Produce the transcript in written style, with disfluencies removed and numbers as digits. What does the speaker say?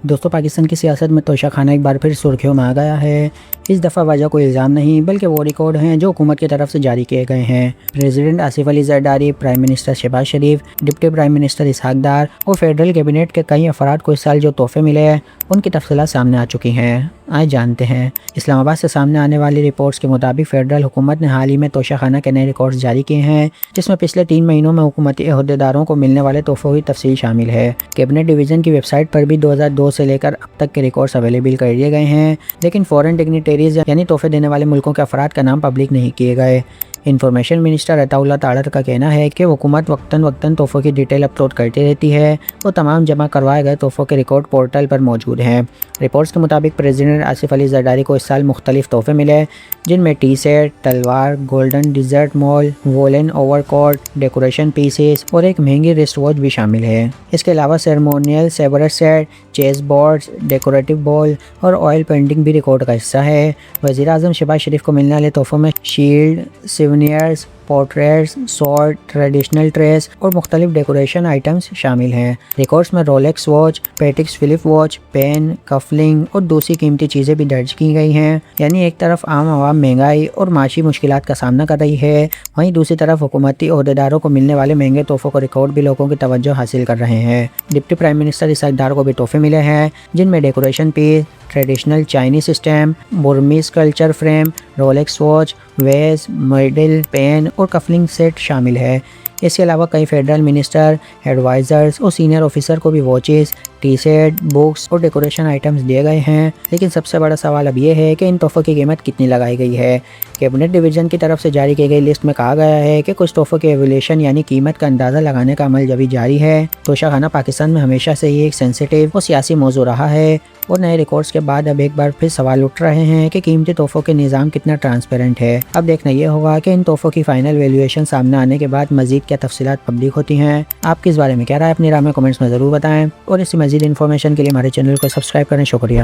دوستوں، پاکستان کی سیاست میں توشہ خانہ ایک بار پھر سرخیوں میں آ گیا ہے۔ اس دفعہ وجہ کوئی الزام نہیں بلکہ وہ ریکارڈ ہیں جو حکومت کی طرف سے جاری کیے گئے ہیں۔ President Asif Ali Zardari, prime minister Shahbaz شریف، deputy prime minister Ishaq Dar اور فیڈرل کیبنٹ کے کئی افراد کو اس سال جو تحفے ملے ہیں ان کی تفصیلات سامنے آ چکی ہیں۔ آئے جانتے ہیں۔ اسلام آباد سے سامنے آنے والی رپورٹس کے مطابق فیڈرل حکومت نے حال ہی میں توشہ خانہ کے نئے ریکارڈز جاری کیے ہیں، جس میں پچھلے 3 مہینوں میں حکومتی عہدیداروں کو ملنے والے تحفوں کی تفصیل شامل ہے۔ کیبنٹ ڈویژن کی ویب سائٹ پر بھی 2002 سے لے کر اب تک کے ریکارڈز اویلیبل کر دیے گئے ہیں، لیکن فورن ڈگنیٹریز یعنی تحفے دینے والے ملکوں کے افراد کا نام پبلک نہیں کیے گئے۔ انفارمیشن منسٹر عطا اللہ تاہر کا کہنا ہے کہ حکومت وقتاً تحفوں کی ڈیٹیل اپلوڈ کرتی رہتی ہے اور تمام جمع کروائے گئے تحفوں کے ریکارڈ پورٹل پر موجود ہیں۔ رپورٹس کے مطابق پریزیڈنٹ آصف علی زرداری کو اس سال مختلف تحفے ملے، جن میں ٹی سیٹ، تلوار، گولڈن ڈیزرٹ مال، وولن اوور کوٹ، ڈیکوریشن پیسز اور ایک مہنگی ریسٹ واچ بھی شامل ہے۔ اس کے علاوہ سیرمونیل سیبرس سیٹ، چیز بورڈز، ڈیکوریٹو بال اور آئل پینٹنگ بھی ریکارڈ کا حصہ ہے۔ وزیر اعظم شہباز شریف کو ملنے والے تحفوں میں shield, souvenirs, portraits, sword, traditional dress اور مختلف ڈیکوریشن آئٹمز شامل ہیں۔ ریکارڈز میں Rolex watch, Patek Philippe watch, pen, cufflink اور دوسری قیمتی چیزیں بھی درج کی گئی ہیں۔ یعنی ایک طرف عام عوام مہنگائی اور معاشی مشکلات کا سامنا کر رہی ہے، وہیں دوسری طرف حکومتی عہدیداروں کو ملنے والے مہنگے تحفوں کا ریکارڈ بھی لوگوں کی توجہ حاصل کر رہے ہیں۔ Deputy prime minister Ishaq Dar کو بھی تحفے ملے ہیں، جن میں decoration piece, traditional Chinese system, Burmese culture frame, Rolex watch, vase, medal, pen اور کفلنگ سیٹ شامل ہے۔ اس کے علاوہ کئی فیڈرل منسٹر، ایڈوائزرز اور سینئر آفیسر کو بھی واچز، ٹی سیٹ، بکس اور ڈیکوریشن آئٹمز دیے گئے ہیں۔ لیکن سب سے بڑا سوال اب یہ ہے کہ ان تحفوں کی قیمت کتنی لگائی گئی ہے۔ کیبنٹ ڈویژن کی طرف سے جاری کی گئی لسٹ میں کہا گیا ہے کہ کچھ تحفوں کے ایویلیوشن یعنی قیمت کا اندازہ لگانے کا عمل ابھی جاری ہے۔ توشہ خانہ پاکستان میں ہمیشہ سے ہی ایک سینسیٹیو اور سیاسی موضوع رہا ہے اور نئے ریکارڈز کے بعد اب ایک بار پھر سوال اٹھ رہے ہیں کہ قیمتی تحفوں کے نظام کتنا ٹرانسپیرنٹ ہے۔ اب دیکھنا یہ ہوگا کہ ان تحفوں کی فائنل ویلیویشن سامنے آنے کے بعد مزید کیا تفصیلات پبلک ہوتی ہیں۔ آپ کس بارے میں کیا رائے اپنی رائے میں کمنٹس میں ضرور بتائیں، اور اس سے مزید انفارمیشن کے لیے ہمارے چینل کو سبسکرائب کریں۔ شکریہ۔